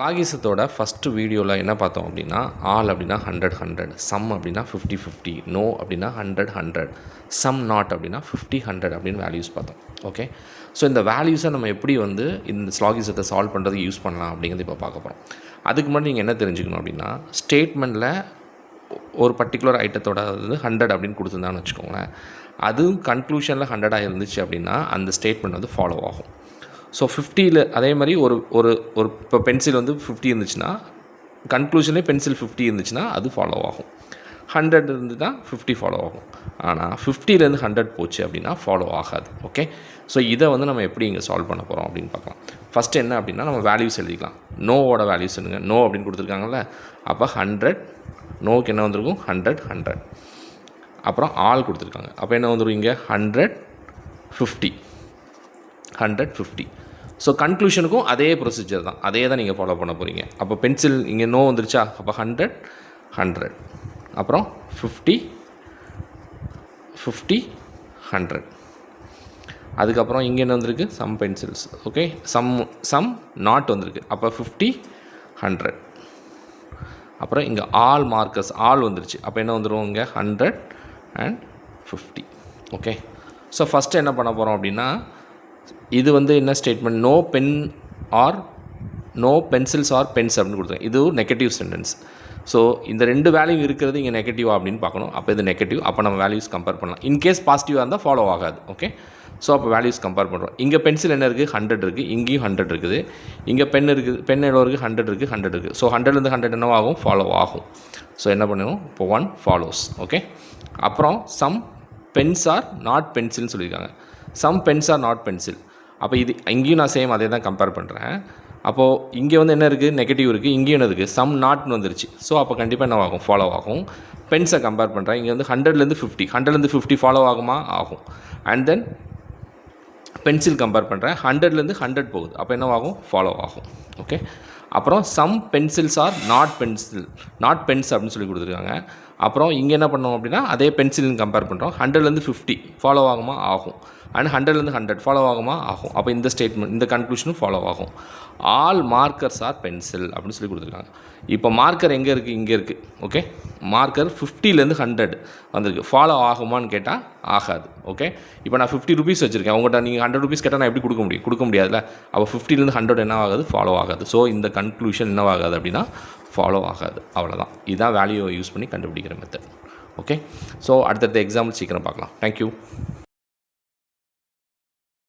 லாகிசத்தோட first வீடியோவில் என்ன பார்த்தோம் அப்படின்னா, ஆல் அப்படின்னா 100 100, சம் அப்படின்னா 50 50, நோ அப்படின்னா 100 100, சம் நாட் அப்படின்னா 50 100 அப்படின்னு வேல்யூஸ் பார்த்தோம். ஓகே, ஸோ இந்த வேல்யூஸை நம்ம எப்படி இந்த ஸ்லாகிசத்தை சால்வ் பண்ணுறதுக்கு யூஸ் பண்ணலாம் அப்படிங்கிறது இப்போ பார்க்க போகிறோம். அதுக்கு முன்னாடி நீங்கள் என்ன தெரிஞ்சுக்கணும் அப்படின்னா, ஸ்டேட்மெண்ட்டில் ஒரு பர்டிகுலர் ஐட்டத்தோட 100 அப்படின்னு கொடுத்துருந்தான்னு வச்சுக்கோங்களேன், அதுவும் கன்க்ளூஷனில் 100 இருந்துச்சு அப்படின்னா அந்த ஸ்டேட்மெண்ட் ஃபாலோ ஆகும். ஸோ 50ல் அதே மாதிரி ஒரு ஒரு ஒரு இப்போ பென்சில் 50 இருந்துச்சுன்னா, கன்க்ளூஷன்லேயே பென்சில் 50 இருந்துச்சுன்னா அது ஃபாலோ ஆகும். 100 இருந்துன்னா 50 ஃபாலோ ஆகும். ஆனால் 50லேருந்து 100 போச்சு அப்படின்னா ஃபாலோ ஆகாது. ஓகே, ஸோ இதை நம்ம எப்படி இங்கே சால்வ் பண்ண போகிறோம் அப்படின்னு பார்க்கலாம். ஃபஸ்ட்டு என்ன அப்படின்னா, நம்ம வேல்யூஸ் எழுதிக்கலாம். நோவோட வேல்யூஸ் எழுதுங்க. நோ அப்படின்னு கொடுத்துருக்காங்கல்ல, அப்போ 100, நோவுக்கு என்ன வந்திருக்கும் 100 100. அப்புறம் ஆல் கொடுத்துருக்காங்க, அப்போ என்ன வந்துடும் இங்கே 100 50 100 50. ஸோ கன்க்ளூஷனுக்கும் அதே ப்ரொசீஜர் தான், அதே தான் நீங்கள் ஃபாலோ பண்ண போகிறீங்க. அப்போ பென்சில் இங்கே நோ வந்துருச்சா, அப்போ 100 100, அப்புறம் 50 50 100. அதுக்கப்புறம் இங்கே என்ன வந்திருக்கு, some pencils. Okay, some not வந்திருக்கு, அப்போ 50 100. அப்புறம் இங்கே ஆல் மார்க்கர்ஸ் ஆல் வந்துருச்சு, அப்போ என்ன வந்துடும் இங்கே 100 and 50. ஓகே, ஸோ ஃபஸ்ட்டு என்ன பண்ண போகிறோம் அப்படின்னா, இது என்ன statement, no pen are no pencils are pens அப்படின்னு கொடுத்துருங்க. இது ஒரு நெகட்டிவ் சென்டென்ஸ். ஸோ இந்த ரெண்டு வேல்யூ இருக்கிறது இங்கே நெகட்டிவாக அப்படின்னு பார்க்கணும். அப்போ இது நெகட்டிவ், அப்போ நம்ம வேல்யூஸ் கம்பேர் பண்ணலாம். இன்கேஸ் பாசிட்டிவாக இருந்தால் ஃபாலோ ஆகாது. ஓகே, ஸோ அப்போ வேல்யூஸ் கம்பேர் பண்ணுறோம். இங்கே பென்சில் என்ன இருக்குது 100 இருக்குது, இங்கேயும் 100 இருக்குது, இங்கே பென் இருக்குது, பென் எவ்வளோ இருக்குது 100 இருக்குது 100 இருக்குது. ஸோ 100லேருந்து 100 என்னவாகும், ஃபாலோ ஆகும். ஸோ என்ன பண்ணுவோம், இப்போ 1 ஃபாலோஸ். ஓகே, அப்புறம் சம் பென்ஸ் ஆர் நாட் பென்சில்னு சொல்லியிருக்காங்க. Some pens are not pencil, அப்போ இது இங்கேயும் நான் சேம் அதே தான் கம்பேர் பண்ணுறேன். அப்போது இங்கே என்ன இருக்குது, நெகட்டிவ் இருக்குது, இங்கேயும் என்ன இருக்குது, சம் நாட்னு வந்துருச்சு. ஸோ அப்போ கண்டிப்பாக என்ன ஆகும், ஃபாலோ ஆகும். பென்ஸை கம்பேர் பண்ணுறேன், இங்கே 100லேருந்து 50, 100லேருந்து 50 ஃபாலோ ஆகுமா, ஆகும். அண்ட் தென் பென்சில் கம்பேர் பண்ணுறேன், 100லேருந்து 100 போகுது, அப்போ என்ன ஆகும், ஃபாலோ ஆகும். ஓகே, அப்புறம் some pencils are not pencil, not pens அப்படின்னு சொல்லி கொடுத்துருக்காங்க. அப்புறம் இங்கே என்ன பண்ணோம் அப்படின்னா, அதே பென்சில்னு கம்பேர் பண்ணுறோம், 100லேருந்து 50 ஃபாலோ ஆகுமா, ஆகும். அண்ட் 100லேருந்து 100 ஃபாலோ ஆகுமா, ஆகும். அப்போ இந்த ஸ்டேட்மெண்ட், இந்த கன்க்ளூஷனும் ஃபாலோ ஆகும். ஆல் மார்க்கர்ஸ் ஆர் பென்சில் அப்படின்னு சொல்லி கொடுத்துருக்காங்க. இப்போ மார்க்கர் எங்கே இருக்குது, இங்கே இருக்குது. ஓகே, மார்க்கர் 50லேருந்து 100 வந்திருக்கு, ஃபாலோ ஆகுமான்னு கேட்டால் ஆகாது. ஓகே, இப்போ நான் 50 ருபீஸ் வச்சுருக்கேன், உங்கள்கிட்ட நீங்கள் 100 ருபீஸ் கேட்டால் நான் எப்படி கொடுக்க முடியாதுல்ல. அப்போ 50லேருந்து 100 என்ன ஆகாது, ஃபாலோ ஆகாது. ஸோ இந்த கன்க்ளூஷன் என்னவாகாது அப்படின்னா ஃபாலோ ஆகாது. அவ்வளோதான், இதுதான் வேல்யூவை யூஸ் பண்ணி கண்டுபிடிக்கிற மெத்தட். ஓகே, ஸோ அடுத்தடுத்த எக்ஸாம்பிள் சீக்கிரம் பார்க்கலாம். தேங்க்யூ.